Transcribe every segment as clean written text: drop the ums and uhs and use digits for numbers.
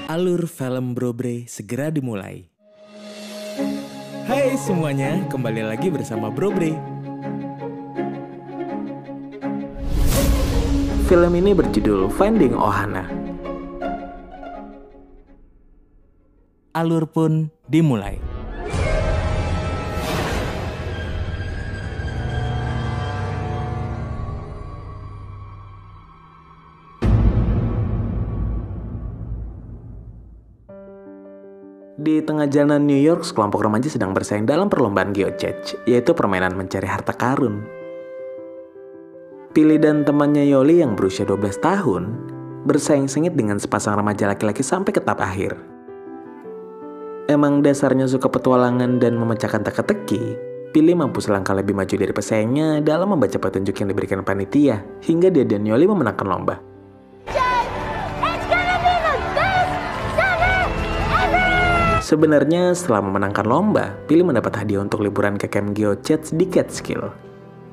Alur film Brobre segera dimulai. Hai semuanya, kembali lagi bersama Brobre. Film ini berjudul Finding Ohana. Alur pun dimulai. Di tengah jalanan New York, sekelompok remaja sedang bersaing dalam perlombaan geocaching, yaitu permainan mencari harta karun. Billy dan temannya Yoli yang berusia 12 tahun bersaing sengit dengan sepasang remaja laki-laki sampai ke tahap akhir. Emang dasarnya suka petualangan dan memecahkan teka-teki, Billy mampu selangkah lebih maju dari pesaingnya dalam membaca petunjuk yang diberikan panitia, hingga dia dan Yoli memenangkan lomba. Sebenarnya setelah memenangkan lomba, Billy mendapat hadiah untuk liburan ke camp geocaching di Catskill.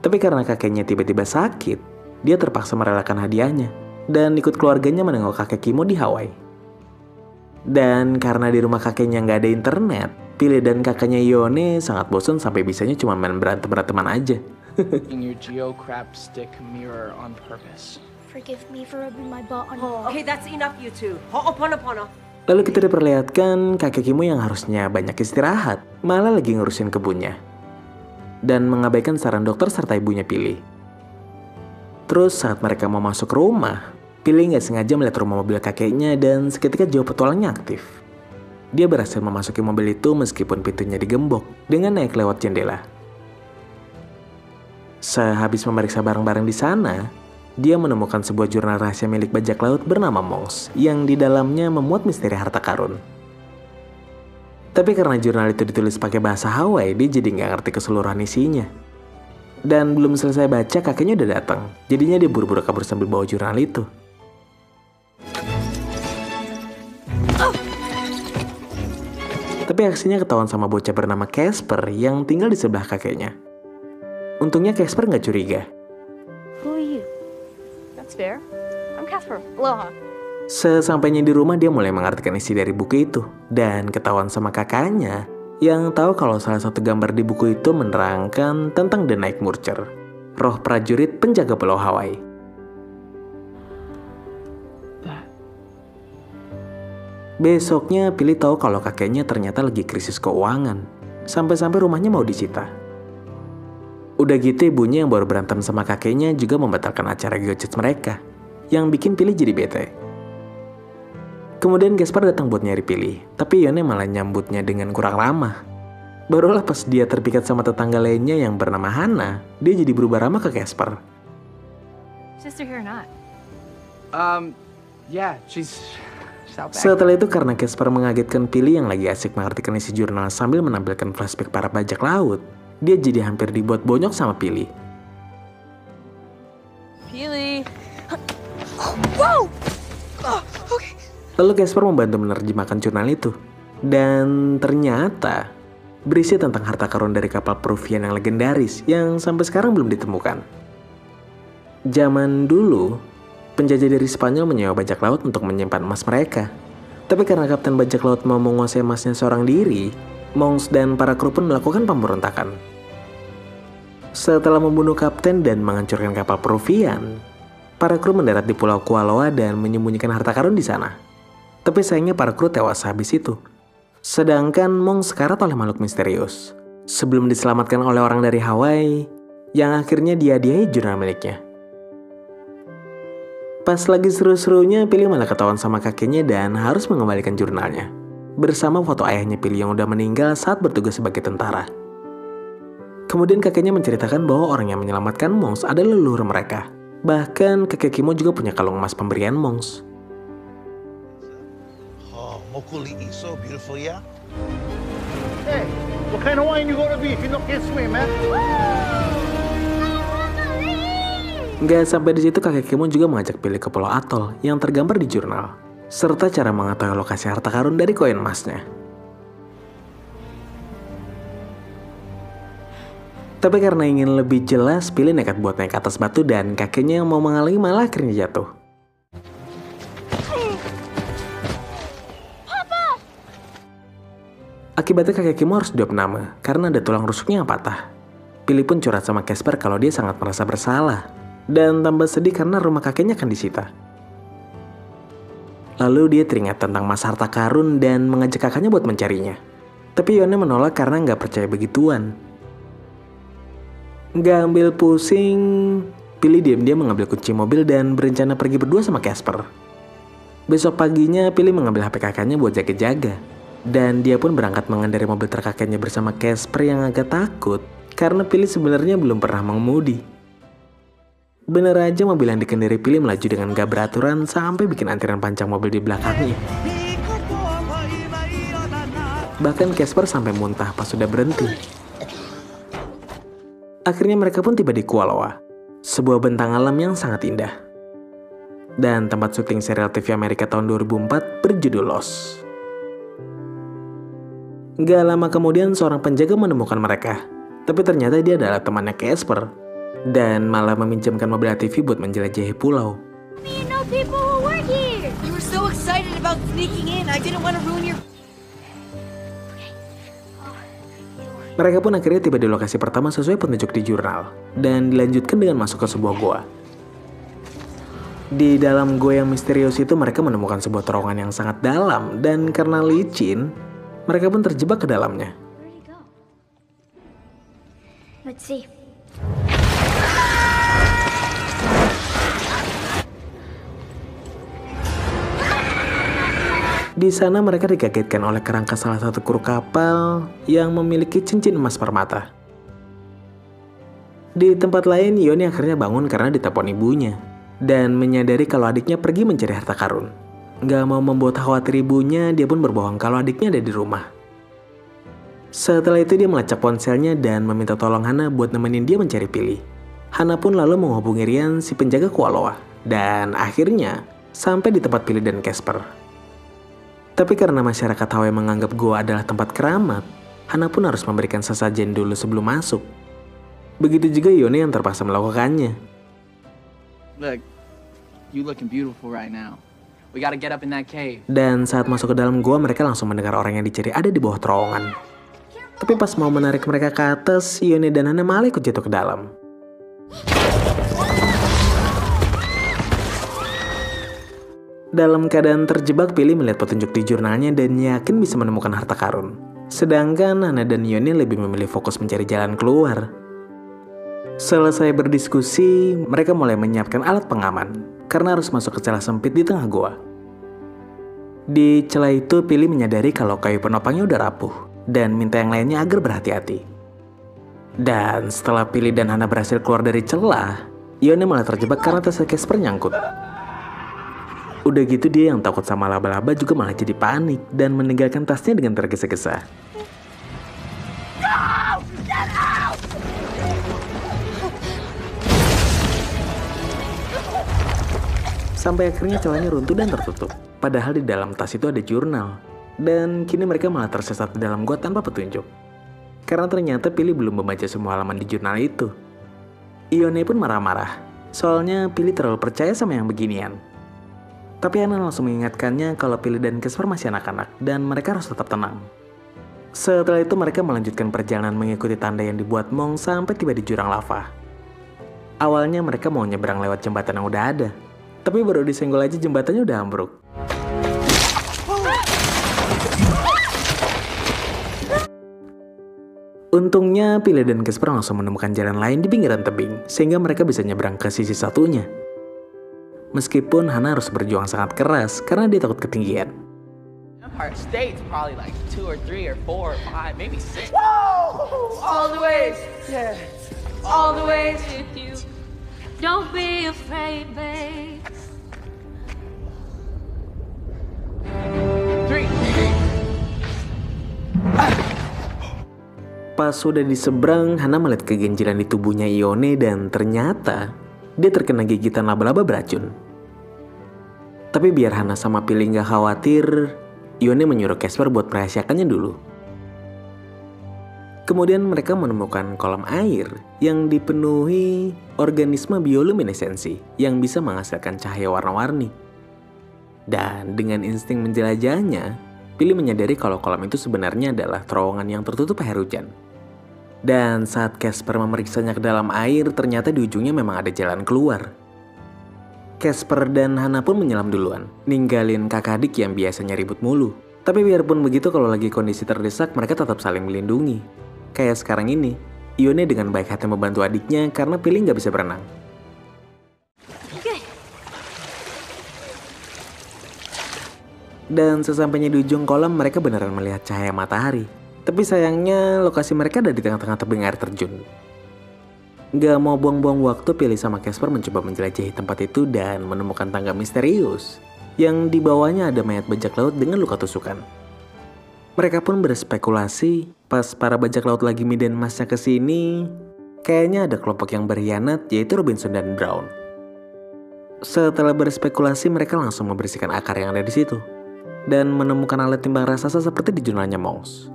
Tapi karena kakeknya tiba-tiba sakit, dia terpaksa merelakan hadiahnya dan ikut keluarganya menengok kakek Kimo di Hawaii. Dan karena di rumah kakeknya nggak ada internet, Billy dan kakaknya Yone sangat bosan sampai bisanya cuma main berantem-beranteman aja. Your geocrab stick mirror on purpose. Forgive me for rubbing my butt on you. Okay, that's enough, you two. Ho'oponopono. Lalu kita diperlihatkan kakek Kimo yang harusnya banyak istirahat, malah lagi ngurusin kebunnya. Dan mengabaikan saran dokter serta ibunya Billy. Terus saat mereka mau masuk rumah, Billy nggak sengaja melihat rumah mobil kakeknya dan seketika jiwa petualangnya aktif. Dia berhasil memasuki mobil itu meskipun pintunya digembok dengan naik lewat jendela. Sehabis memeriksa barang-barang di sana, dia menemukan sebuah jurnal rahasia milik bajak laut bernama Monks yang di dalamnya memuat misteri harta karun. Tapi karena jurnal itu ditulis pakai bahasa Hawaii, dia jadi nggak ngerti keseluruhan isinya. Dan belum selesai baca, kakeknya udah datang. Jadinya dia buru-buru kabur sambil bawa jurnal itu. Tapi aksinya ketahuan sama bocah bernama Casper yang tinggal di sebelah kakeknya. Untungnya Casper nggak curiga. Who are you? That's fair. I'm Casper. Aloha. Sesampainya di rumah dia mulai mengartikan isi dari buku itu. Dan ketahuan sama kakaknya yang tahu kalau salah satu gambar di buku itu menerangkan tentang The Night Murcher, roh prajurit penjaga pulau Hawaii. Besoknya Billy tahu kalau kakeknya ternyata lagi krisis keuangan. Sampai-sampai rumahnya mau disita. Udah gitu ibunya yang baru berantem sama kakeknya juga membatalkan acara geocaching mereka, yang bikin Billy jadi bete. Kemudian Gaspar datang buat nyari Billy, tapi Yone malah nyambutnya dengan kurang ramah. Barulah pas dia terpikat sama tetangga lainnya yang bernama Hana, dia jadi berubah ramah ke Gaspar. Sister here or not? Yeah, she's out back. Setelah itu karena Gaspar mengagetkan Billy yang lagi asik mengartikan isi jurnal sambil menampilkan flashback para bajak laut, dia jadi hampir dibuat bonyok sama Billy. Peely. Whoa! Oh, okay. Lalu Gaspar membantu menerjemahkan jurnal itu. Dan ternyata berisi tentang harta karun dari kapal Peruvian yang legendaris yang sampai sekarang belum ditemukan. Zaman dulu, penjajah dari Spanyol menyewa bajak laut untuk menyimpan emas mereka. Tapi karena kapten bajak laut mau menguasai emasnya seorang diri, Monks dan para kru pun melakukan pemberontakan. Setelah membunuh kapten dan menghancurkan kapal Peruvian, para kru mendarat di Pulau Kualoa dan menyembunyikan harta karun di sana. Tapi sayangnya para kru tewas habis itu. Sedangkan Monks sekarat oleh makhluk misterius sebelum diselamatkan oleh orang dari Hawaii yang akhirnya dihadiahi jurnal miliknya. Pas lagi seru-serunya, Billy malah ketahuan sama kakeknya dan harus mengembalikan jurnalnya bersama foto ayahnya Billy yang udah meninggal saat bertugas sebagai tentara. Kemudian kakeknya menceritakan bahwa orang yang menyelamatkan Monks adalah leluhur mereka. Bahkan kakek Kimo juga punya kalung emas pemberian Monks. Oh, Mokuli'i, so beautiful, yeah? Hey, what kind of wine you gonna be if you can't swim, man? Nggak sampai di situ, kakek Kimo juga mengajak Billy ke Pulau Atoll yang tergambar di jurnal, serta cara mengetahui lokasi harta karun dari koin emasnya. Tapi karena ingin lebih jelas, Billy nekat buat naik ke atas batu dan kakeknya yang mau menghalangi malah akhirnya jatuh. Akibatnya kakek Kimo harus diopname karena ada tulang rusuknya yang patah. Billy pun curhat sama Casper kalau dia sangat merasa bersalah dan tambah sedih karena rumah kakeknya akan disita. Lalu dia teringat tentang Mas Harta Karun dan mengajak kakaknya buat mencarinya. Tapi Yone menolak karena nggak percaya begituan. Nggak ambil pusing, Billy diam-diam mengambil kunci mobil dan berencana pergi berdua sama Casper. Besok paginya, Billy mengambil HP kakaknya buat jaga-jaga. Dan dia pun berangkat mengendarai mobil truk kakeknya bersama Casper yang agak takut karena Billy sebenarnya belum pernah mengemudi. Bener aja mobil yang dikendari Billy melaju dengan gak beraturan sampai bikin antrian panjang mobil di belakangnya. Bahkan Casper sampai muntah pas sudah berhenti. Akhirnya mereka pun tiba di Kualoa, sebuah bentang alam yang sangat indah. Dan tempat syuting serial TV Amerika tahun 2004 berjudul Lost. Gak lama kemudian seorang penjaga menemukan mereka, tapi ternyata dia adalah temannya Casper. Dan malah meminjamkan mobil ATV buat menjelajahi pulau. You know people who work here. You were so excited about sneaking in. I didn't want to ruin your... Mereka pun akhirnya tiba di lokasi pertama sesuai petunjuk di jurnal, dan dilanjutkan dengan masuk ke sebuah goa. Di dalam goa yang misterius itu mereka menemukan sebuah terowongan yang sangat dalam, dan karena licin, mereka pun terjebak ke dalamnya. Where'd he go? Let's see. Di sana mereka dikagetkan oleh kerangka salah satu kru kapal yang memiliki cincin emas permata. Di tempat lain, Yone akhirnya bangun karena ditelepon ibunya dan menyadari kalau adiknya pergi mencari harta karun. Gak mau membuat khawatir ibunya, dia pun berbohong kalau adiknya ada di rumah. Setelah itu dia melacak ponselnya dan meminta tolong Hana buat nemenin dia mencari Billy. Hana pun lalu menghubungi Rian, si penjaga Kualoa, dan akhirnya sampai di tempat Billy dan Casper. Tapi karena masyarakat Hawaii menganggap goa adalah tempat keramat, Hana pun harus memberikan sesajen dulu sebelum masuk. Begitu juga Yone yang terpaksa melakukannya. Look, you looking beautiful right now. We gotta get up in that cave. Dan saat masuk ke dalam goa, mereka langsung mendengar orang yang dicari ada di bawah terowongan. Tapi pas mau menarik mereka ke atas, Yone dan Hana malah ikut jatuh ke dalam. Dalam keadaan terjebak, Billy melihat petunjuk di jurnalnya dan yakin bisa menemukan harta karun. Sedangkan Hana dan Yone lebih memilih fokus mencari jalan keluar. Selesai berdiskusi, mereka mulai menyiapkan alat pengaman karena harus masuk ke celah sempit di tengah goa. Di celah itu, Billy menyadari kalau kayu penopangnya udah rapuh dan minta yang lainnya agar berhati-hati. Dan setelah Billy dan Hana berhasil keluar dari celah, Yone malah terjebak karena tasnya Casper nyangkut. Udah gitu dia yang takut sama laba-laba juga malah jadi panik dan meninggalkan tasnya dengan tergesa-gesa. Sampai akhirnya celahnya runtuh dan tertutup. Padahal di dalam tas itu ada jurnal. Dan kini mereka malah tersesat di dalam gua tanpa petunjuk. Karena ternyata Billy belum membaca semua halaman di jurnal itu. Yone pun marah-marah. Soalnya Billy terlalu percaya sama yang beginian. Tapi Hana langsung mengingatkannya kalau Billy dan Casper masih anak-anak dan mereka harus tetap tenang. Setelah itu mereka melanjutkan perjalanan mengikuti tanda yang dibuat Mong sampai tiba di jurang lava. Awalnya mereka mau nyebrang lewat jembatan yang udah ada. Tapi baru disenggol aja jembatannya udah ambruk. Untungnya Billy dan Casper langsung menemukan jalan lain di pinggiran tebing sehingga mereka bisa nyebrang ke sisi satunya. Meskipun Hana harus berjuang sangat keras karena dia takut ketinggian. Empire State's probably like 2 or 3 or 4 or 5, maybe 6. All the ways. Yeah. All the ways. With you. Don't be afraid, babe. 3. Pas sudah di seberang, Hana melihat keganjilan di tubuhnya Yone dan ternyata dia terkena gigitan laba-laba beracun. Tapi biar Hana sama Billy gak khawatir, Yone menyuruh Casper buat merahasiakannya dulu. Kemudian mereka menemukan kolam air yang dipenuhi organisme bioluminesensi yang bisa menghasilkan cahaya warna-warni. Dan dengan insting menjelajahnya, Pilih menyadari kalau kolam itu sebenarnya adalah terowongan yang tertutup air hujan. Dan saat Casper memeriksanya ke dalam air, ternyata di ujungnya memang ada jalan keluar. Casper dan Hana pun menyelam duluan, ninggalin kakak adik yang biasanya ribut mulu. Tapi biarpun begitu, kalau lagi kondisi terdesak, mereka tetap saling melindungi. Kayak sekarang ini, Ione dengan baik hati membantu adiknya karena Pilih nggak bisa berenang. Dan sesampainya di ujung kolam, mereka beneran melihat cahaya matahari. Tapi sayangnya lokasi mereka ada di tengah-tengah tebing air terjun. Gak mau buang-buang waktu, Pilih sama Casper mencoba menjelajahi tempat itu dan menemukan tangga misterius yang di bawahnya ada mayat bajak laut dengan luka tusukan. Mereka pun berspekulasi pas para bajak laut lagi midan emasnya ke sini, kayaknya ada kelompok yang berkhianat, yaitu Robinson dan Brown. Setelah berspekulasi, mereka langsung membersihkan akar yang ada di situ dan menemukan alat timbang raksasa seperti di jurnalnya Monks.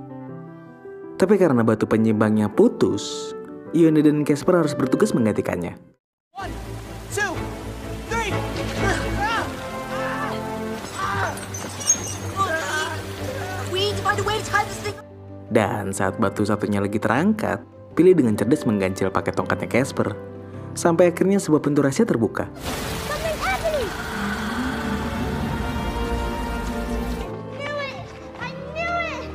Tapi karena batu penyimbangnya putus, Ione dan Casper harus bertugas menggantikannya. 1, 2, 3. We need to find a way to tie this thing. Dan saat batu satunya lagi terangkat, Pilih dengan cerdas menggancil pakai tongkatnya Casper. Sampai akhirnya sebuah pintu rahasia terbuka. Something's happening. I knew it.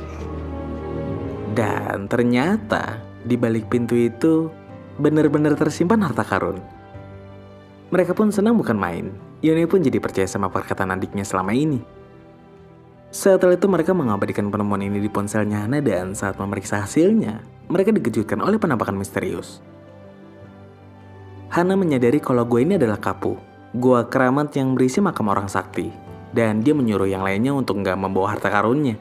Dan ternyata di balik pintu itu benar-benar tersimpan harta karun. Mereka pun senang bukan main. Ione pun jadi percaya sama perkataan adiknya selama ini. Setelah itu mereka mengabadikan penemuan ini di ponselnya Hana, dan saat memeriksa hasilnya, mereka dikejutkan oleh penampakan misterius. Hana menyadari kalau gua ini adalah Kapu, gua keramat yang berisi makam orang sakti, dan dia menyuruh yang lainnya untuk nggak membawa harta karunnya.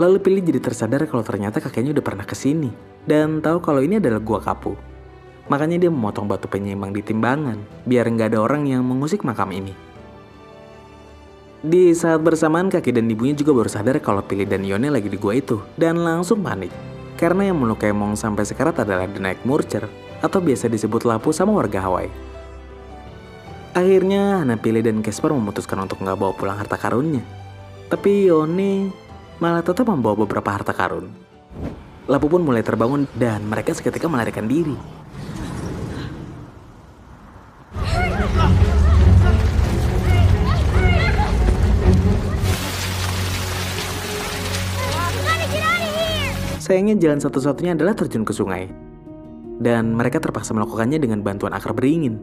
Lalu Pilih jadi tersadar kalau ternyata kakeknya udah pernah kesini dan tahu kalau ini adalah gua Kapu. Makanya dia memotong batu penyeimbang di timbangan biar nggak ada orang yang mengusik makam ini. Di saat bersamaan, kakek dan ibunya juga baru sadar kalau Pilih dan Ione lagi di gua itu dan langsung panik. Karena yang melukai Monks sampai sekarat adalah The Night Murcher atau biasa disebut Lapu sama warga Hawaii. Akhirnya Hana, Pilih, dan Casper memutuskan untuk nggak bawa pulang harta karunnya. Tapi Ione malah tetap membawa beberapa harta karun. Lapu pun mulai terbangun dan mereka seketika melarikan diri. Sayangnya jalan satu-satunya adalah terjun ke sungai. Dan mereka terpaksa melakukannya dengan bantuan akar beringin.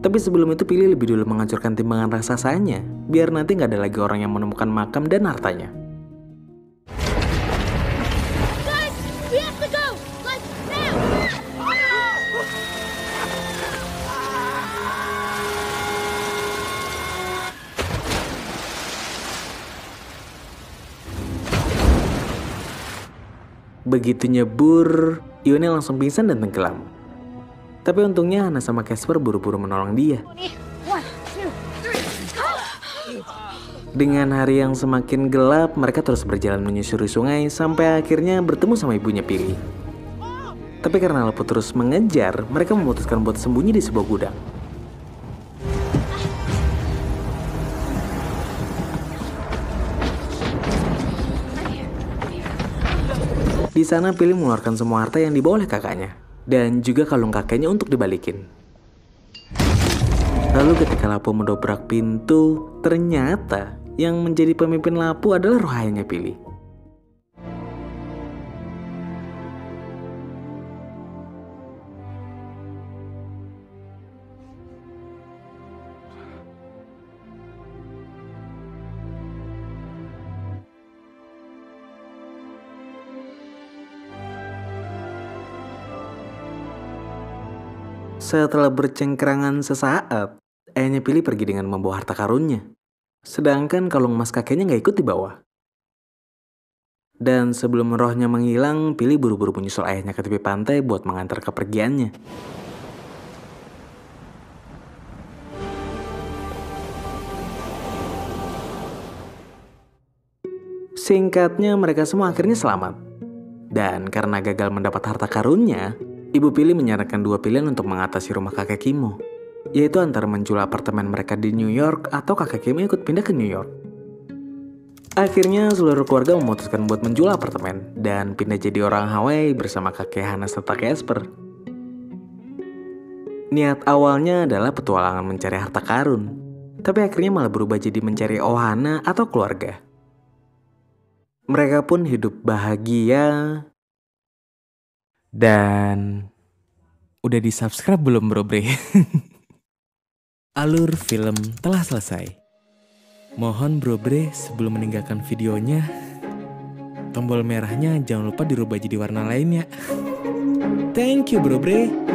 Tapi sebelum itu Pilih lebih dulu menghancurkan timbangan raksasanya, biar nanti nggak ada lagi orang yang menemukan makam dan hartanya. Guys, we have to go. Like now. Begitu nyebur, Ione langsung pingsan dan tenggelam. Tapi untungnya Hana sama Casper buru-buru menolong dia. 1, 2, 3. Dengan hari yang semakin gelap, mereka terus berjalan menyusuri sungai sampai akhirnya bertemu sama ibunya Pilih. Tapi karena Lapu terus mengejar, mereka memutuskan buat sembunyi di sebuah gudang. Di sana Pilih mengeluarkan semua harta yang dibawa oleh kakaknya dan juga kalung kakeknya untuk dibalikin. Lalu ketika Lapu mendobrak pintu, ternyata yang menjadi pemimpin Lapu adalah roh ayahnya Pilih. Setelah bercengkerangan sesaat, ayahnya Pilih pergi dengan membawa harta karunnya. Sedangkan kalung emas kakeknya nggak ikut dibawa. Dan sebelum rohnya menghilang, Pilih buru-buru menyusul ayahnya ke tepi pantai buat mengantar kepergiannya. Singkatnya, mereka semua akhirnya selamat. Dan karena gagal mendapat harta karunnya, Ibu Pilih menyarankan dua pilihan untuk mengatasi rumah kakek Kimo, yaitu antara menjual apartemen mereka di New York atau kakek Kimo ikut pindah ke New York. Akhirnya seluruh keluarga memutuskan buat menjual apartemen dan pindah jadi orang Hawaii bersama kakek Hana serta Casper. Niat awalnya adalah petualangan mencari harta karun, tapi akhirnya malah berubah jadi mencari Ohana atau keluarga. Mereka pun hidup bahagia. Dan udah di-subscribe belum Bro Bre? Alur film telah selesai. Mohon Bro Bre sebelum meninggalkan videonya, tombol merahnya jangan lupa dirubah jadi warna lainnya. Thank you Bro Bre.